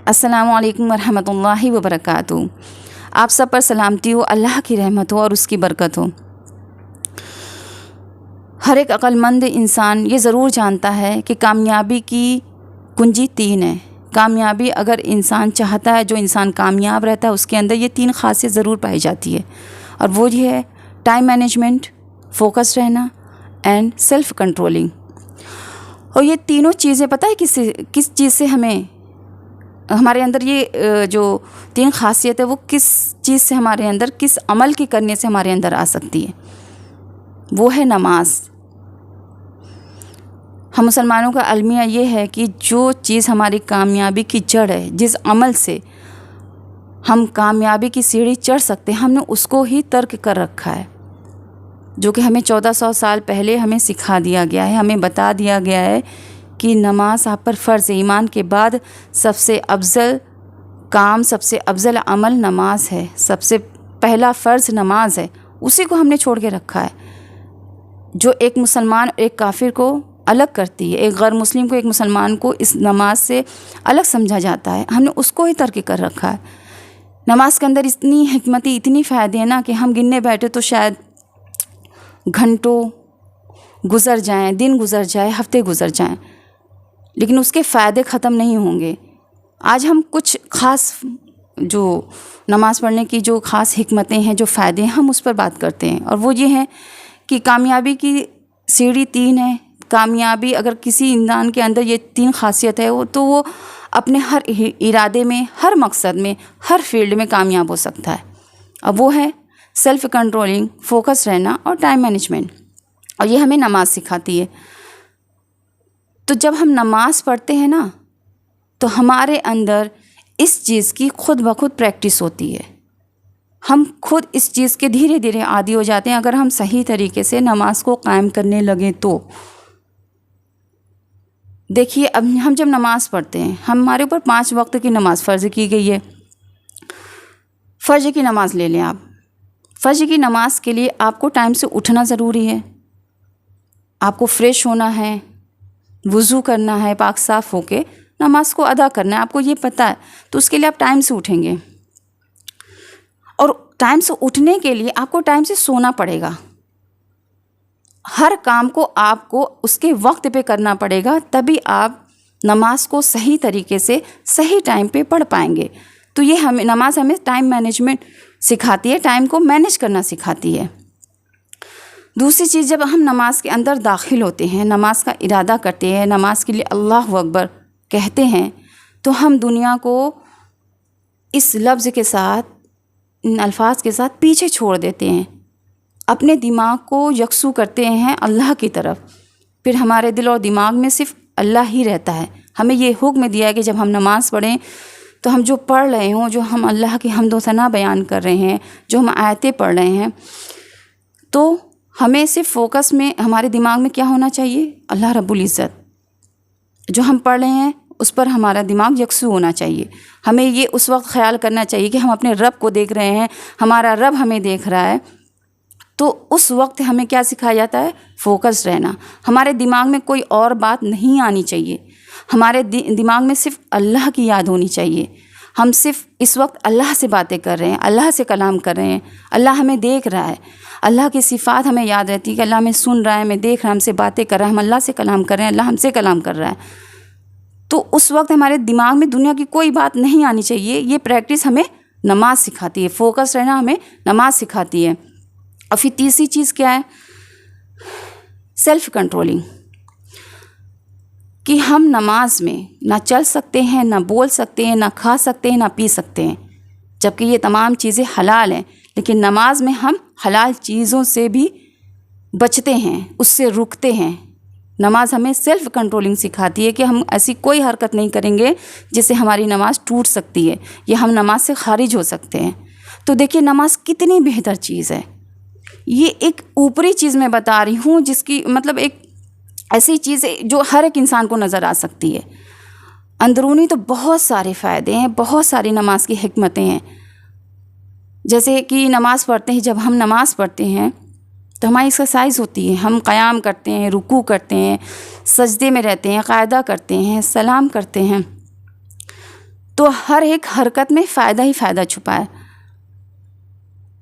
السلام علیکم ورحمۃ اللہ وبرکاتہ۔ آپ سب پر سلامتی ہو، اللہ کی رحمت ہو اور اس کی برکت ہو۔ ہر ایک عقل مند انسان یہ ضرور جانتا ہے کہ کامیابی کی کنجی 3 ہے۔ کامیابی اگر انسان چاہتا ہے، جو انسان کامیاب رہتا ہے اس کے اندر یہ 3 خاصیت ضرور پائی جاتی ہے، اور وہ یہ ہے ٹائم مینجمنٹ، فوکس رہنا اینڈ سیلف کنٹرولنگ۔ اور یہ تینوں چیزیں پتہ ہے کس چیز سے ہمارے اندر یہ جو 3 خاصیت ہے وہ کس چیز سے ہمارے اندر، کس عمل کی کرنے سے ہمارے اندر آ سکتی ہے؟ وہ ہے نماز۔ ہم مسلمانوں کا المیہ یہ ہے کہ جو چیز ہماری کامیابی کی جڑ ہے، جس عمل سے ہم کامیابی کی سیڑھی چڑھ سکتے ہیں، ہم نے اس کو ہی ترک کر رکھا ہے، جو کہ ہمیں 1400 سال پہلے ہمیں سکھا دیا گیا ہے، ہمیں بتا دیا گیا ہے کہ نماز آپ پر فرض ہے۔ ایمان کے بعد سب سے افضل کام، سب سے افضل عمل نماز ہے، سب سے پہلا فرض نماز ہے، اسی کو ہم نے چھوڑ کے رکھا ہے، جو ایک مسلمان ایک کافر کو الگ کرتی ہے، ایک غیر مسلم کو ایک مسلمان کو اس نماز سے الگ سمجھا جاتا ہے، ہم نے اس کو ہی ترک کر رکھا ہے۔ نماز کے اندر اتنی حکمتی، اتنی فائدے ہیں نا کہ ہم گننے بیٹھے تو شاید گھنٹوں گزر جائیں، دن گزر جائے، ہفتے گزر جائیں، لیکن اس کے فائدے ختم نہیں ہوں گے۔ آج ہم کچھ خاص جو نماز پڑھنے کی جو خاص حکمتیں ہیں، جو فائدے ہیں، ہم اس پر بات کرتے ہیں، اور وہ یہ ہیں کہ کامیابی کی سیڑھی 3 ہے۔ کامیابی اگر کسی انسان کے اندر یہ 3 خاصیت ہے تو وہ اپنے ہر ارادے میں، ہر مقصد میں، ہر فیلڈ میں کامیاب ہو سکتا ہے۔ اب وہ ہے سیلف کنٹرولنگ، فوکس رہنا اور ٹائم مینجمنٹ، اور یہ ہمیں نماز سکھاتی ہے۔ تو جب ہم نماز پڑھتے ہیں نا تو ہمارے اندر اس چیز کی خود بخود پریکٹس ہوتی ہے، ہم خود اس چیز کے دھیرے دھیرے عادی ہو جاتے ہیں، اگر ہم صحیح طریقے سے نماز کو قائم کرنے لگیں تو۔ دیکھیے، اب ہم جب نماز پڑھتے ہیں، ہمارے اوپر 5 وقت کی نماز فرض کی گئی ہے۔ فجر کی نماز لے لیں آپ، فجر کی نماز کے لیے آپ کو ٹائم سے اٹھنا ضروری ہے، آپ کو فریش ہونا ہے، وضو کرنا ہے، پاک صاف ہو کے نماز کو ادا کرنا ہے، آپ کو یہ پتہ ہے، تو اس کے لیے آپ ٹائم سے اٹھیں گے، اور ٹائم سے اٹھنے کے لیے آپ کو ٹائم سے سونا پڑے گا۔ ہر کام کو آپ کو اس کے وقت پہ کرنا پڑے گا، تبھی آپ نماز کو صحیح طریقے سے صحیح ٹائم پہ پڑھ پائیں گے۔ تو یہ نماز ہمیں ٹائم مینجمنٹ سکھاتی ہے، ٹائم کو مینیج کرنا سکھاتی ہے۔ دوسری چیز، جب ہم نماز کے اندر داخل ہوتے ہیں، نماز کا ارادہ کرتے ہیں، نماز کے لیے اللہ اکبر کہتے ہیں، تو ہم دنیا کو اس لفظ کے ساتھ، ان الفاظ کے ساتھ پیچھے چھوڑ دیتے ہیں، اپنے دماغ کو یکسو کرتے ہیں اللہ کی طرف۔ پھر ہمارے دل اور دماغ میں صرف اللہ ہی رہتا ہے۔ ہمیں یہ حکم دیا ہے کہ جب ہم نماز پڑھیں تو ہم جو پڑھ رہے ہوں، جو ہم اللہ کی حمد و ثنا بیان کر رہے ہیں، جو ہم آیتیں پڑھ رہے ہیں، تو ہمیں صرف فوکس میں، ہمارے دماغ میں کیا ہونا چاہیے؟ اللہ رب العزت، جو ہم پڑھ رہے ہیں اس پر ہمارا دماغ یکسو ہونا چاہیے۔ ہمیں یہ اس وقت خیال کرنا چاہیے کہ ہم اپنے رب کو دیکھ رہے ہیں، ہمارا رب ہمیں دیکھ رہا ہے، تو اس وقت ہمیں کیا سکھایا جاتا ہے؟ فوکس رہنا۔ ہمارے دماغ میں کوئی اور بات نہیں آنی چاہیے، ہمارے دماغ میں صرف اللہ کی یاد ہونی چاہیے۔ ہم صرف اس وقت اللہ سے باتیں کر رہے ہیں، اللہ سے کلام کر رہے ہیں، اللہ ہمیں دیکھ رہا ہے، اللہ کی صفات ہمیں یاد رہتی ہے کہ اللہ ہمیں سن رہا ہے، ہمیں دیکھ رہا ہے، ہم سے باتیں کر رہا ہے، ہم اللہ سے کلام کر رہے ہیں، اللہ ہم سے کلام کر رہا ہے۔ تو اس وقت ہمارے دماغ میں دنیا کی کوئی بات نہیں آنی چاہیے۔ یہ پریکٹس ہمیں نماز سکھاتی ہے، فوکس رہنا ہمیں نماز سکھاتی ہے۔ اور پھر تیسری چیز کیا ہے؟ سیلف کنٹرولنگ، کہ ہم نماز میں نہ چل سکتے ہیں، نہ بول سکتے ہیں، نہ کھا سکتے ہیں، نہ پی سکتے ہیں، جبکہ یہ تمام چیزیں حلال ہیں، لیکن نماز میں ہم حلال چیزوں سے بھی بچتے ہیں، اس سے رکتے ہیں۔ نماز ہمیں سیلف کنٹرولنگ سکھاتی ہے کہ ہم ایسی کوئی حرکت نہیں کریں گے جس سے ہماری نماز ٹوٹ سکتی ہے، یا ہم نماز سے خارج ہو سکتے ہیں۔ تو دیکھیے نماز کتنی بہتر چیز ہے۔ یہ ایک اوپری چیز میں بتا رہی ہوں، جس کی مطلب ایک ایسی چیز ہے جو ہر ایک انسان کو نظر آ سکتی ہے۔ اندرونی تو بہت سارے فائدے ہیں، بہت ساری نماز کی حکمتیں ہیں۔ جیسے کہ نماز پڑھتے ہیں، جب ہم نماز پڑھتے ہیں تو ہماری ایکسرسائز ہوتی ہے، ہم قیام کرتے ہیں، رکوع کرتے ہیں، سجدے میں رہتے ہیں، قاعدہ کرتے ہیں، سلام کرتے ہیں، تو ہر ایک حرکت میں فائدہ ہی فائدہ چھپا ہے.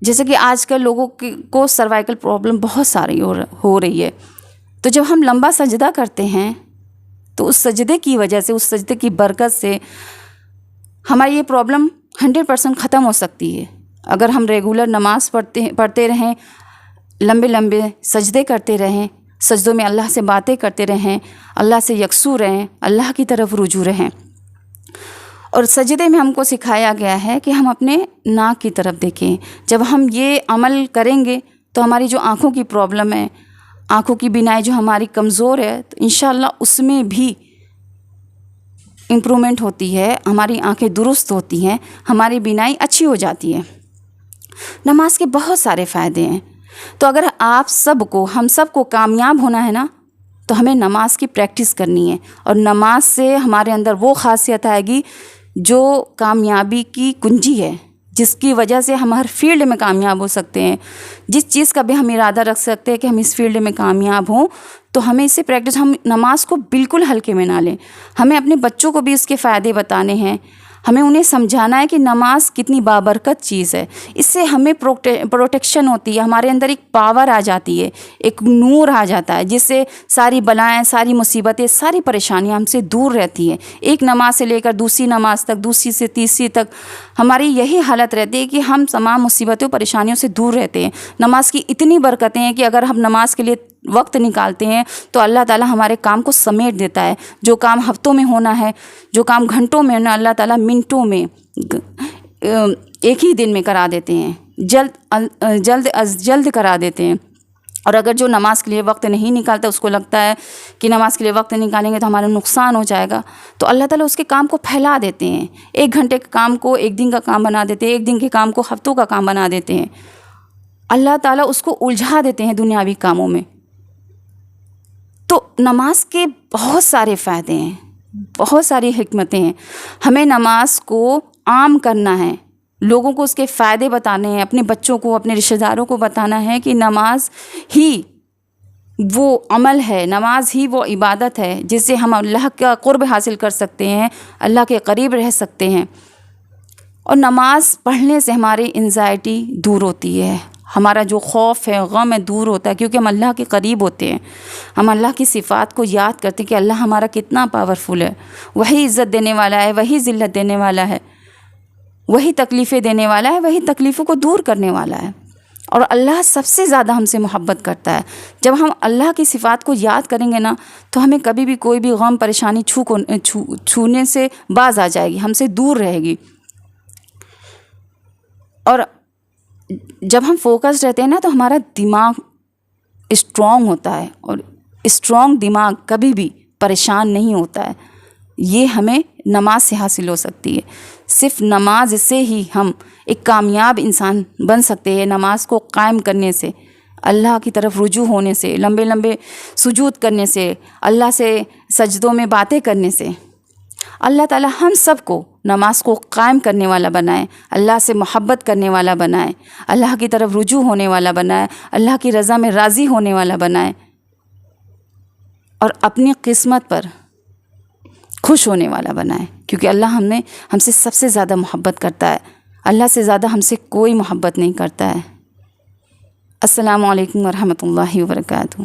جیسے کہ آج کل لوگوں کو سروائیکل پرابلم بہت ساری ہو رہی ہے. تو جب ہم لمبا سجدہ کرتے ہیں تو اس سجدے کی وجہ سے، اس سجدے کی برکت سے ہماری یہ پرابلم 100% ختم ہو سکتی ہے. اگر ہم ریگولر نماز پڑھتے رہیں، لمبے لمبے سجدے کرتے رہیں، سجدوں میں اللہ سے باتیں کرتے رہیں، اللہ سے یکسو رہیں، اللہ کی طرف رجوع رہیں. اور سجدے میں ہم کو سکھایا گیا ہے کہ ہم اپنے ناک کی طرف دیکھیں. جب ہم یہ عمل کریں گے تو ہماری جو آنکھوں کی پرابلم ہے، آنکھوں کی بینائی جو ہماری کمزور ہے، تو انشاءاللہ اس میں بھی امپرومنٹ ہوتی ہے، ہماری آنکھیں درست ہوتی ہیں، ہماری بینائی اچھی ہو جاتی ہے. نماز کے بہت سارے فائدے ہیں. تو اگر ہم سب کو کامیاب ہونا ہے نا، تو ہمیں نماز کی پریکٹس کرنی ہے. اور نماز سے ہمارے اندر وہ خاصیت آئے گی جو کامیابی کی کنجی ہے، جس کی وجہ سے ہم ہر فیلڈ میں کامیاب ہو سکتے ہیں. جس چیز کا بھی ہم ارادہ رکھ سکتے ہیں کہ ہم اس فیلڈ میں کامیاب ہوں، تو ہمیں اس سے پریکٹس، ہم نماز کو بالکل ہلکے میں نہ لیں. ہمیں اپنے بچوں کو بھی اس کے فائدے بتانے ہیں. ہمیں انہیں سمجھانا ہے کہ نماز کتنی بابرکت چیز ہے. اس سے ہمیں پروٹیکشن ہوتی ہے، ہمارے اندر ایک پاور آ جاتی ہے، ایک نور آ جاتا ہے، جس سے ساری بلائیں، ساری مصیبتیں، ساری پریشانیاں ہم سے دور رہتی ہیں. ایک نماز سے لے کر دوسری نماز تک، دوسری سے تیسری تک ہماری یہی حالت رہتی ہے کہ ہم تمام مصیبتوں پریشانیوں سے دور رہتے ہیں. نماز کی اتنی برکتیں ہیں کہ اگر ہم نماز کے لیے وقت نکالتے ہیں تو اللہ تعالیٰ ہمارے کام کو سمیٹ دیتا ہے. جو کام ہفتوں میں ہونا ہے، جو کام گھنٹوں میں ہونا، اللہ تعالیٰ منٹوں میں، ایک ہی دن میں کرا دیتے ہیں، جلد از جلد کرا دیتے ہیں. اور اگر جو نماز کے لیے وقت نہیں نکالتا، اس کو لگتا ہے کہ نماز کے لیے وقت نکالیں گے تو ہمارا نقصان ہو جائے گا، تو اللہ تعالیٰ اس کے کام کو پھیلا دیتے ہیں. 1 گھنٹے کے کام کو 1 دن کا کام بنا دیتے ہیں، 1 دن کے کام کو ہفتوں کا کام بنا دیتے ہیں. اللہ تعالیٰ اس کو الجھا دیتے ہیں دنیاوی کاموں میں. تو نماز کے بہت سارے فائدے ہیں، بہت ساری حکمتیں ہیں. ہمیں نماز کو عام کرنا ہے، لوگوں کو اس کے فائدے بتانے ہیں، اپنے بچوں کو، اپنے رشتہ داروں کو بتانا ہے کہ نماز ہی وہ عمل ہے، نماز ہی وہ عبادت ہے جس سے ہم اللہ کا قرب حاصل کر سکتے ہیں، اللہ کے قریب رہ سکتے ہیں. اور نماز پڑھنے سے ہماری انزائٹی دور ہوتی ہے، ہمارا جو خوف ہے، غم ہے، دور ہوتا ہے، کیونکہ ہم اللہ کے قریب ہوتے ہیں. ہم اللہ کی صفات کو یاد کرتے ہیں کہ اللہ ہمارا کتنا پاورفل ہے، وہی عزت دینے والا ہے، وہی ذلت دینے والا ہے، وہی تکلیفیں دینے والا ہے، وہی تکلیفوں کو دور کرنے والا ہے. اور اللہ سب سے زیادہ ہم سے محبت کرتا ہے. جب ہم اللہ کی صفات کو یاد کریں گے نا، تو ہمیں کبھی بھی کوئی بھی غم پریشانی چھونے سے باز آ جائے گی، ہم سے دور رہے گی. اور جب ہم فوکس رہتے ہیں نا، تو ہمارا دماغ اسٹرانگ ہوتا ہے، اور اسٹرانگ دماغ کبھی بھی پریشان نہیں ہوتا ہے. یہ ہمیں نماز سے حاصل ہو سکتی ہے. صرف نماز سے ہی ہم ایک کامیاب انسان بن سکتے ہیں. نماز کو قائم کرنے سے، اللہ کی طرف رجوع ہونے سے، لمبے لمبے سجود کرنے سے، اللہ سے سجدوں میں باتیں کرنے سے. اللہ تعالیٰ ہم سب کو نماز کو قائم کرنے والا بنائے، اللہ سے محبت کرنے والا بنائے، اللہ کی طرف رجوع ہونے والا بنائے، اللہ کی رضا میں راضی ہونے والا بنائے، اور اپنی قسمت پر خوش ہونے والا بنائے. کیونکہ اللہ ہم سے سب سے زیادہ محبت کرتا ہے. اللہ سے زیادہ ہم سے کوئی محبت نہیں کرتا ہے. السلام علیکم ورحمۃ اللہ وبرکاتہ.